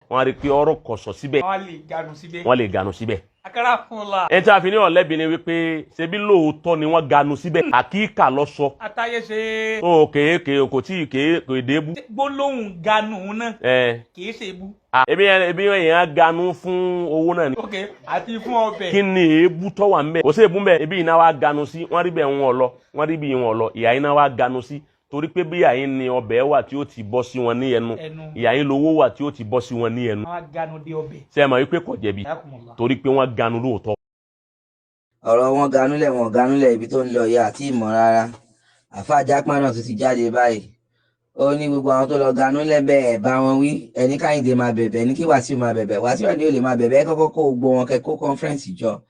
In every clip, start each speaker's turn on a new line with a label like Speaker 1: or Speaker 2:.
Speaker 1: wọ́n rí pé ọ̀rọ̀ kọ̀sọ̀ síbẹ̀ wọ́n lè ganu síbẹ̀. ẹni tí a fi ní ọ̀lẹ́bi ni wípé ṣebí lóòótọ́ ni wọ́n ganu síbẹ̀ àkíkà lọ sọ.
Speaker 2: àtàyè ṣe.
Speaker 1: tó kéèké kò tí kò èdè bú.
Speaker 2: gbólóhùn ganu náà kìí ṣe bú.
Speaker 1: ebi èèyàn ganu fún owó náà ni.
Speaker 2: ok àti fún ọbẹ̀.
Speaker 1: kí ni èébú tọ́ wà ń bẹ̀. kò sí èébú ń bẹ̀ ebi iná wa ganu sí wọ́n rí bẹ̀ wọn lọ wọ́n rí bí wọn lọ ìyá iná wa ganu sí torí pé bí ìyá yín ni ọbẹ̀ wà tí ó ti bọ́ sí wọn ní ẹnu ìyá yín lówó wà tí ó ti bọ́ sí wọn ní ẹnu. ṣé ẹ mọ̀ wípé kò jẹ̀bi torí pé wọ́n ganu lóòótọ́.
Speaker 3: ọ̀rọ̀ wọn ganúlẹ̀ wọn ganúlẹ̀ ibi tó ń lọ yà àti ìmọ̀ rárá àfáà Jákmá náà tó ti jáde báyìí ó ní gbogbo àwọn tó lọ ganúlẹ̀ bẹ́ẹ̀ bá wọn wí ẹni Káyìndé máa bẹ̀bẹ̀ ní kí Wàsíù máa bẹ̀bẹ̀ Wàsíù ni ó lè máa bẹ̀bẹ̀ kọ́kọ́ kó gbogbo wọn kẹ́kọ́ kọ́nfẹ́rẹ́nsì jọ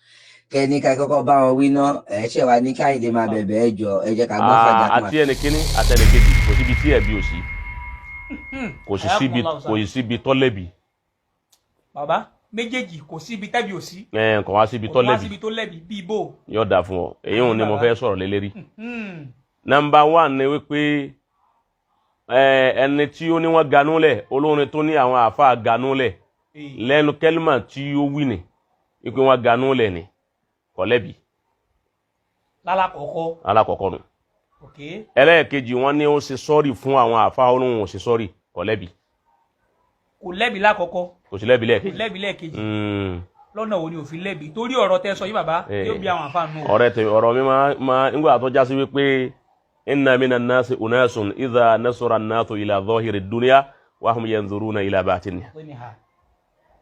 Speaker 3: kẹ́ni ká kọ́kọ́ bá wọn wí ná ṣẹ̀ wá ní Káyìndé máa bẹ̀bẹ̀ ẹ jọ ẹ jẹ́ ká gbọ́ fà Jákmá.
Speaker 1: àti ẹnì kíní àti ẹnì kejì kò síbi tí ẹ̀bi ò sí kò sì síbi tọ́lẹ̀bi.
Speaker 2: bàbá méjèèjì kò síbi tẹ́bi ò sí.
Speaker 1: kò wá síbi tọ́lẹ̀bi.
Speaker 2: kò wá síbi tó lẹ́bi bíi bò.
Speaker 1: yóò dà fún ọ èyí ò ní mo fẹ́ sọ̀rọ̀ lé lérí. Number 1 ni wípé ẹni tí ó ní wọ́n ganúlẹ̀ olórin tó ní àwọn àáfàá ganúlẹ̀ lẹ́nu kẹ́límà tí ó wí ni wípé wọ́n ganúlẹ̀ ni kò lẹ́bi. lálákọ̀ọ́kọ́ nù. ẹlẹ́ẹ̀kejì wọ́n ní ó ṣe sọ́ọ̀rì fún àwọn àáfàá olóhùn ó ṣe sọ́ọ̀rì kò lẹ́bi.
Speaker 2: kò lẹ́bi lákọ̀ọ́kọ́.
Speaker 1: kò sí lẹ́bi lẹ́ẹ̀kejì.
Speaker 2: kò lẹ́bi lẹ́ẹ̀kejì. lọ́nà wo ni òfin lẹ́bi torí ọ̀rọ̀ tẹ́ sọ yìí bàbá yóò bí àwọn àáfàá nù.
Speaker 1: ọ̀rọ̀ mi máa nígbà tó já sí wípé inna minan nasi unasun idha nasara an-nasu ila zahiri dunya wa hum yanzuruna ila batiniha.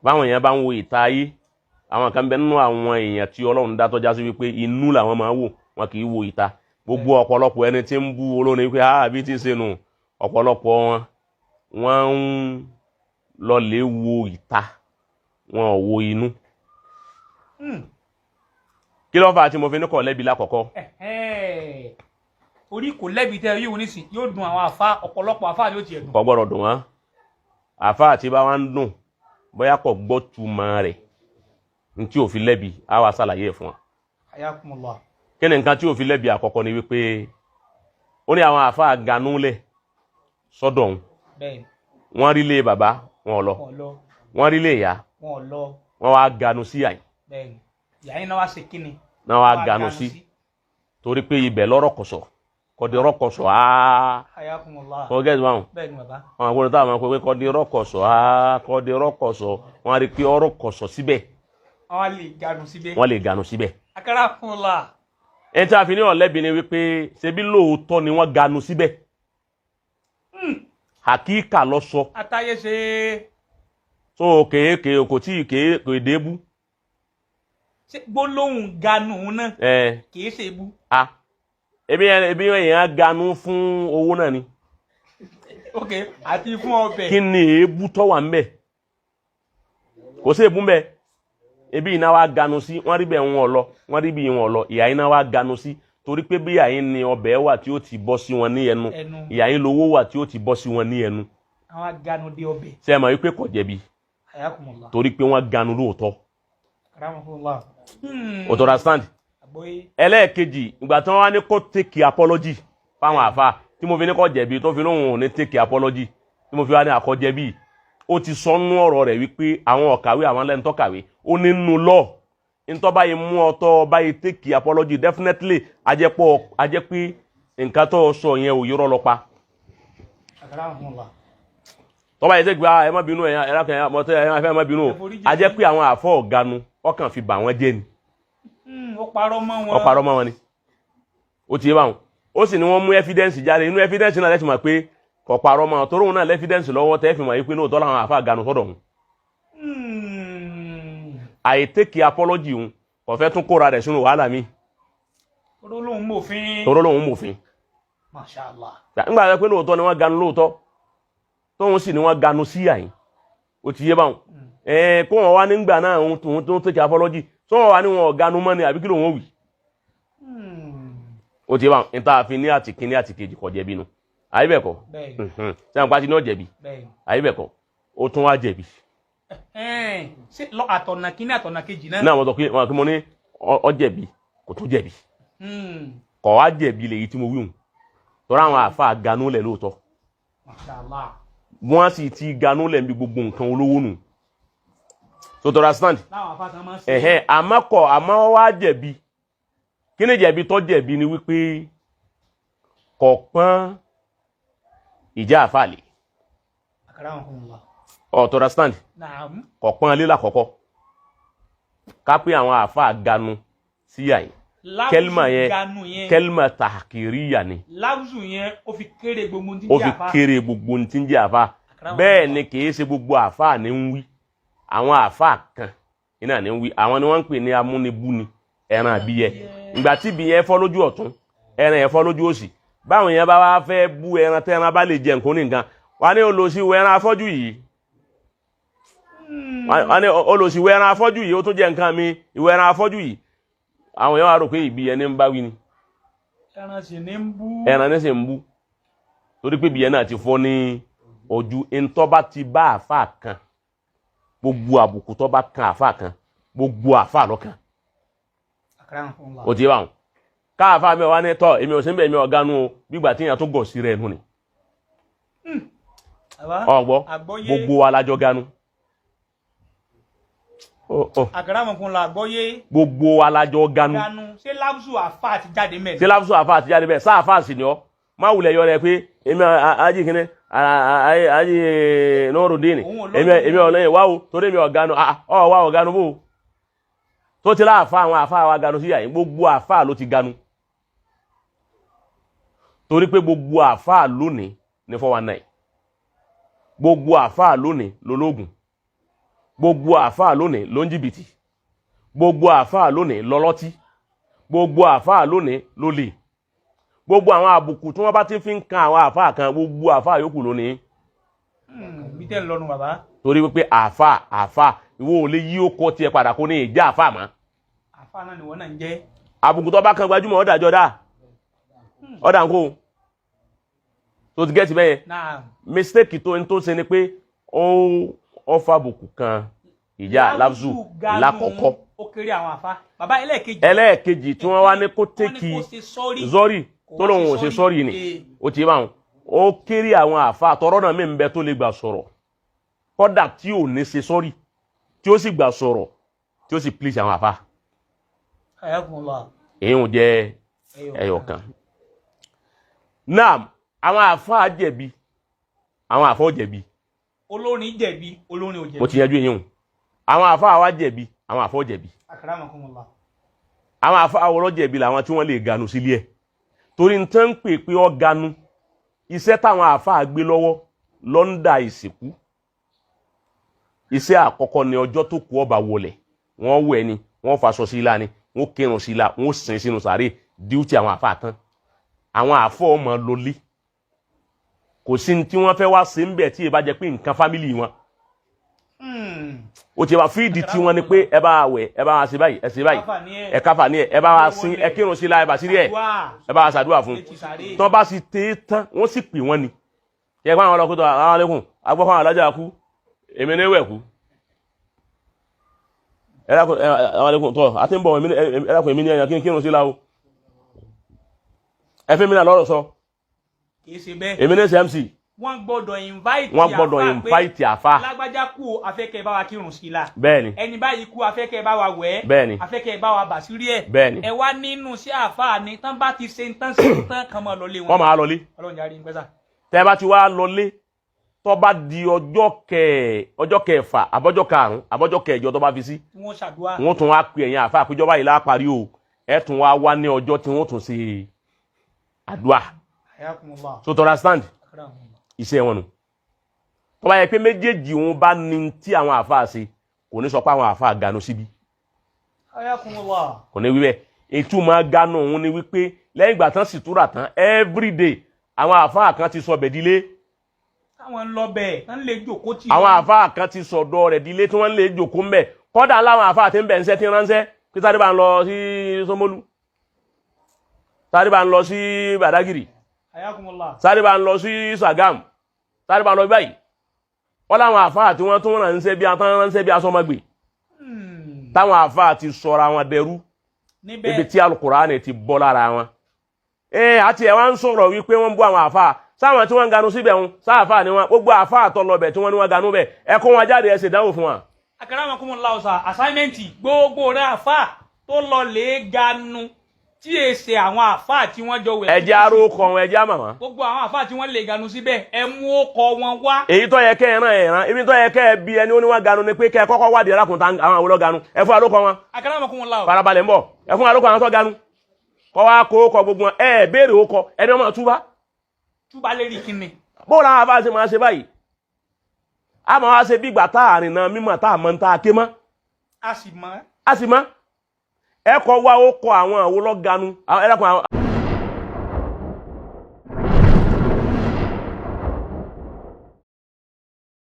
Speaker 1: báwọn èèyàn bá ń wo ìta ayé àwọn kan bẹ nínú àwọn èèyàn tí Ọlọ́run dá tó já sí wípé inú làwọn máa wò wọn kì í wo ìta gbogbo ọ̀pọ̀lọpọ̀ ẹni tí ń bú olórin wípé bí ti ṣe nù ọ̀pọ̀lọpọ̀ wọn ń lọ lè wo ìta wọn ò wo inú. kí ló fà á tí mo fi ní kò lẹ́bi lákọ̀ọ́kọ́.
Speaker 2: orí kò lẹ́bi tẹ́ yíò nísìn yóò dùn àwọn àfá ọ̀pọ̀lọpọ̀ àfá yóò ti ẹ̀dùn.
Speaker 1: kò gbọ́dọ̀ dùn wọ́n àfá àti bá wá ń dùn bóyá kò gbọ́ túmọ̀ rẹ̀ ní tí ò fi lẹ́bi á wá ṣàlàyé ẹ̀ fún wọn.
Speaker 2: Ayakumullah.
Speaker 1: kí ni nǹkan tí ò fi lẹ́bi àkọ́kọ́ ni wípé ó ní àwọn àfá ganúlẹ̀ sọ́dọ̀ òun wọ́n rí lé bàbá wọn lọ wọ́n rí lé ìyá wọ́n wá ganu sí àyè.
Speaker 2: ìyá yín náà wá ṣe kíni.
Speaker 1: náà wá ganu sí torí pé ibẹ̀ lọ́rọ̀ kọ̀sọ̀ kọ̀dìrọ̀ kọ̀sọ̀ kọ̀gẹ́sì wọn àwọn àgbọ̀nrin táwọn máa ń pè kọ̀dìrọ̀ kọ̀sọ̀ wọn rí pé ọ̀rọ̀ kọ̀sọ̀ síbẹ̀ wọ́n lè ganu síbẹ̀. ẹni tí a fi ní ọ̀lẹ́bi ni wípé ṣebí lóòótọ́ ni wọ́n ganu síbẹ̀ àkíkà lọ sọ.
Speaker 2: àtàyè ṣe.
Speaker 1: so kéèké kò tí kò èdè bú.
Speaker 2: gbólóhùn ganu náà kìí ṣe bú.
Speaker 1: ebi èèyàn ganu fún owó náà ni.
Speaker 2: ok àti fún ọbẹ̀.
Speaker 1: kí ni èébú tọ́ wà ń bẹ̀. kò sí èébú ń bẹ̀ ebi iná wa ganu sí wọ́n rí bẹ̀ wọn lọ wọ́n rí bí wọn lọ ìyá iná wa ganu sí torí pé bí ìyá yín ni ọbẹ̀ wà tí ó ti bọ́ sí wọn ní ẹnu ìyá yín lówó wà tí ó ti bọ́ sí wọn ní ẹnu.
Speaker 2: àwọn ganu dé ọbẹ̀.
Speaker 1: ṣé ẹ mọ̀ wípé kò jẹ̀bi torí pé wọ́n ganu lóòótọ́. o to understand. ẹlẹ́ẹ̀kejì ìgbà tí wọ́n wá ní kó take apology fáwọn àfa tí mo fi ní kó jẹ̀bi tó fi lóhùn ò ní take apology tí mo fi wá ní àkọ́jẹ̀bi ó ti sọnú ọ̀rọ̀ rẹ̀ wípé àwọn ọ̀kàwé àwọn lẹ́nu tọ́kàwé ó nínú lọ́ọ̀ ntọ́ báyìí mú ọtọ́ báyìí take apology definitely ajẹ́ pé nǹkan tó sọ yẹn ò yọrọ lọ pa. tọ́ba yìí sẹ́gbẹ́ ẹ má bínú ẹ̀yà ẹ̀rákẹ́ mọ́tẹ́ ẹ̀yà ẹ̀fẹ́ má bínú o ajẹ́ pé àwọn àfọ́ ọ̀ganu ọkàn fi bà wọ́n jẹ́ ni.
Speaker 2: ó parọ́ mọ́
Speaker 1: wọn ni ó ti yé báwọn ó sì ní wọ́n mú evidence jáde inú evidence náà lẹ́sìn mọ̀ pé kò parọ́ mọ́ torí òun náà evidence lọ́wọ́ tẹ́ fi mọ̀ yìí pé lóòótọ́ làwọn àfọ́ àganu sọ́dọ̀ òun. àìtẹ́kì apology òun kò fẹ́ tún kóra rẹ̀ sínú wàhálà mi.
Speaker 2: toró lóhun
Speaker 1: mòfin.
Speaker 2: Mashallah.
Speaker 1: nígbà pé lóòótọ́ ni wọ́n ganu lóòótọ́ tóun sì ni wọ́n ganu sí àyìn ó ti yé báwọn. kó wọn wá nígbà náà òun tó tẹ́kì apology tó wọn wá ní wọn ganu mọ́ ni àbí kí ló wọn wì. ó ti yé báwọn níta àfi ní àtìkíní àtìkejì kò jẹ̀bi nu àyíbẹ̀kọ́ sẹ́wọ̀n pàtí ní ọ̀jẹ̀bi àyíbẹ̀kọ́ ó tún wá jẹ̀bi.
Speaker 2: ṣé àtọ̀nà kíní àtọ̀nà kejì náà.
Speaker 1: náà mo sọ pé wọn kí mo ní ọ̀jẹ̀bi kò tún jẹ̀bi kò wá jẹ̀bi lèyí tí mo wí hùn tọ́ra àwọn àfa ganú lẹ̀ lóòótọ́ wọ́n sì ti ganú lẹ̀ níbi gbogbo nǹkan olówó nù so to understand
Speaker 2: láwọn àfa kan máa ń ṣe.
Speaker 1: àmọ́ wá jẹ̀bi kí ni jẹ̀bi tó jẹ̀bi ni wípé kò pọ́n ìjà àfàlè
Speaker 2: Akramakumullah.
Speaker 1: to understand
Speaker 2: Naam.
Speaker 1: kò pọ́n lílà kọ́kọ́ ká pé àwọn àfà ganu síyà yìí kẹlma tahkiriya ni
Speaker 2: láwùjọ yẹn ó fi kéré gbogbo ní
Speaker 1: ó fi kéré gbogbo tí ń jẹ́ àfà bẹ́ẹ̀ ni kìí ṣe gbogbo àfà ní ń wí àwọn àfà kan iná ní ń wí àwọn ni wọ́n ń pè ní amúnibúni ẹran àbíyẹ ìgbà tí ìbíyẹ fọ́ lójú ọ̀tún ẹran ẹ̀ fọ́ lójú òsì báwọn yẹn bá wá fẹ́ bú ẹran tẹ́ran bá lè jẹ nǹkan ní nǹkan wà ní olóṣìwò ẹran afọ́jú yìí wà ní olóṣìwò ẹran afọ́jú yìí ó tún jẹ nǹkan mi ìwọ ẹran afọ́jú yìí àwọn yẹn wá rò pé ìbíyẹ ní ń bá wí ni
Speaker 2: ẹran sì ní ń bú
Speaker 1: ń bú torí pé ìbíyẹ náà ti fọ́ ní ojú ntọ́ bá ti bá àfà kan gbogbo àbùkù tó bá kan àfà kan gbogbo àfà lọ́kàn ó ti bá wọn káàfà mi wá ní tọ́ èmi ò sí ń bẹ̀ èmi ọ̀gánú o gbígbà tí èèyàn tó gọ̀ sí rẹ̀ nù ni ọgbọ́ gbogbo alájọ gánú
Speaker 2: Akramakumullah àgbọ́yé
Speaker 1: gbogbo alájọ gánú
Speaker 2: ṣé láwùjọ àfà ti jáde mẹ́rin
Speaker 1: sáàfà sì ni ọ má wulẹ̀ yọ rẹ pé èmi ají kíní ají Nurudeen èmi ọ̀lẹ́yìn wáwó torí èmi ọ̀gánú wá ọ̀gánú bò tó ti láàfà àwọn àfà wa gánú sí yàyí gbogbo àfà ló ti gánú torí pé gbogbo àfà lónìí ní 419 gbogbo àfà lónìí lológun gbogbo àfà lónìí ló ń jìbìtì gbogbo àfà lónìí lọ́lọ́tí gbogbo àfà lónìí lólè gbogbo àwọn àbùkù tí wọ́n bá ti fi ń kan àwọn àfà kan gbogbo àfà yòókù lónìí
Speaker 2: bí tẹ́ ń lọ́nu bàbá
Speaker 1: torí wípé àfà ìwọ ò lè yí ó kọ́ tiẹ̀ padà kó ní ìjà àfà mọ́
Speaker 2: àfà náà ni wọ́n náà ń jẹ́
Speaker 1: àbùkù tó bá kan gbajúmọ̀ ọ̀dàjọ́ dáa ọ̀dà ń kó tó ti gẹ́tì bẹ́yẹn mistake tó ń tó ṣe ni pé ó fàbùkù kan ìjà láfzù lákọ̀ọ́kọ́
Speaker 2: ó kéré àwọn àfà bàbá
Speaker 1: ẹlẹ́ẹ̀kejì tí wọ́n wá ní kó tẹ́kì zọ́rì tó lóun ò ṣe sọ́rì ni ó ti bá wọn ó kéré àwọn àfà tọrọ náà mẹ́rin bẹ tó lè gbà sọ̀rọ̀ kọ́dà tí ò ní ṣe sọ́rì tí ó sì gbà sọ̀rọ̀ tí ó sì please àwọn àfà èyí ò jẹ́ ẹyọ kan náà àwọn àfáà jẹ̀bi àwọn àfáà jẹ̀bi
Speaker 2: olórin jẹ̀bi olórin ò jẹ̀bi
Speaker 1: mo ti yanjú yín o àwọn àfáà wá jẹ̀bi àwọn àfáà jẹ̀bi
Speaker 2: Akramakumullah
Speaker 1: àwọn àfáà wọ́n jẹ̀bi làwọn tí wọ́n lè ganu sílé ẹ̀ torí n tán pè pé ọ ganu iṣẹ́ táwọn àfáà gbé lọ́wọ́ lọ́ndà ìsìnkú iṣẹ́ àkọ́kọ́ ni ọjọ́ tó kù ọba wọlẹ̀ wọ́n wẹ̀ ni wọ́n faṣọ sí ilá ni wọ́n kírun sí ilá wọ́n sin sínú sàárè díútì àwọn àfáà tán àwọn àfọ́ ọmọ lólé kò sí tí wọ́n fẹ́ wá sí ń bẹ̀ tí ẹ bá jẹ́ pé nǹkan fámílì wọn ó ti wá fíìdì tí wọ́n ní pé ẹ bá wẹ̀ ẹ bá wá sí báyìí ẹ sí báyìí ẹ káfà ní ẹ bá wá sí ẹ kírun sí ilá ẹ bá sí rí ẹ bá wá ṣàdúrà fún tí wọ́n bá sì tẹ́ tán wọ́n sì pè wọ́n ni kí ẹ pa àwọn ọlọ́kùnrin àwọn alẹ́kùn agbọ́fọ́ àwọn alájà kú èmi ní wẹ̀ kú àwọn alẹ́kùn tọ́ àti ń bọ̀ ẹ̀dàkùn èmi ní ẹ̀yàn kí n kírun sí láwọ́ ẹfẹ́ mi náà lọ́rọ̀ sọ
Speaker 2: kìí ṣe bẹ́ẹ̀
Speaker 1: èmi ní CMC
Speaker 2: wọ́n gbọ́dọ̀ invite
Speaker 1: àfá
Speaker 2: lágbájá kú afẹ́kẹ́ bá wa kírun sí la
Speaker 1: bẹ́ẹ̀ni
Speaker 2: ẹni báyìí kú afẹ́kẹ́ bá wa wẹ̀
Speaker 1: bẹ́ẹ̀ni
Speaker 2: afẹ́kẹ́ bá wa bàṣírí ẹ̀
Speaker 1: bẹ́ẹ̀ni
Speaker 2: ẹ wá nínú sí àfá ni tán bá ti ṣe tán sí tán kan mọ́ lọlé wọn
Speaker 1: wọ́n máa lọlé
Speaker 2: ọlọ́run járí ń pẹ́sà
Speaker 1: tẹ́ bá ti wá lọlé tó bá di ọjọ́ kẹfà àbọ́jọ́ karùn-ún àbọ́jọ́ kẹjọ tó bá fi sí
Speaker 2: wọ́n ṣàdúrà
Speaker 1: wọ́n tún wá pè ẹ̀yìn àfá àpéjọba yìí láparí o ẹ tún wá ní ọjọ́ tí wọ́n tún ṣe àdúà so to understand iṣẹ́ wọn nù tó bá yẹ pé méjèèjì wọn bá ní tí àwọn àfáà ṣe kò ní sọ pé àwọn àfáà ganu síbi kò ní wíbẹ̀ ìtumọ̀ ganu òun ni wípé lẹ́yìn ìgbà tán sì túrà tán everyday àwọn àfáà kan ti sọ bẹ̀dílé
Speaker 2: àwọn ń lọ bẹ́ẹ̀ tán lè jòkó tì
Speaker 1: àwọn àfáà kan ti sọ̀dọ̀ rẹ̀ dílé tí wọ́n lè jòkó ń bẹ̀ kọ́dà láwọn àfáà tí ń bẹ̀ ń sẹ́ tí ń ránṣẹ́ kí sáré bá ń lọ sí Ṣómólú sáré bá ń lọ sí Bàdágìrì sáré bá ń lọ sí Sàgám sáré bá ń lọ báyìí wọ́n láwọn àfáà tí wọ́n tún ránṣẹ́ bí asọ́mọgbè táwọn àfáà ti sọra wọn dẹrú ibi tí Al-Kùránì ti bọ́ lára wọn àti ẹ̀ wá ń sọ̀rọ̀ wípé wọ́n bú àwọn àfáà sáwọn tí wọ́n ganu síbẹ̀ ń sáàfáà ni wọ́n gbogbo àfáà tó lọ bẹ̀ tí wọ́n ní wọ́n ganu bẹ̀ ẹ kó wọn jáde ẹ ṣe ìdánwò fún wọn
Speaker 2: Akramakumullah sà assignment gbogbo rẹ̀ àfà tó lọ lè ganu tí èsè àwọn àfà tí wọ́n jọ wẹ̀.
Speaker 1: Ẹ jẹ́ arókọ wọn, ẹ jẹ́ àmàmà.
Speaker 2: Gbogbo àwọn àfà tí wọ́n lè ganu síbẹ̀ ẹ mú ọkọ̀ wọn wá.
Speaker 1: Èyí tó yẹ kẹ́ ẹ rán ẹ rán, ibi tó yẹ kẹ́ ẹ bí ẹni ó ní wọ́n ganu ni pé kẹ́ ẹ kọ́kọ́ wádìí arákùnrin àwọn àwòrán ganu. Ẹ fún arókọ wọn.
Speaker 2: Akramakumullah.
Speaker 1: Farabalẹ̀ ń bọ̀. Ẹ fún arókọ àwọn tó ganu. Kọ́ wá kó kọ gbogbo wọn. Ẹ béèrè ó kọ ẹni ọmọ túbá.
Speaker 2: Túbá lérí kíni.
Speaker 1: Bó la bá ṣe máa ṣe báyìí. A máa wá ṣe bí ìgbà tá àrìn náà mímọ̀ tá àmọ́ tá a ké mọ́.
Speaker 2: A sì mọ̀.
Speaker 1: A sì mọ́. Ẹ kọ́ wá ó kọ àwọn àwòrán ganu. Ẹ dákun àwọn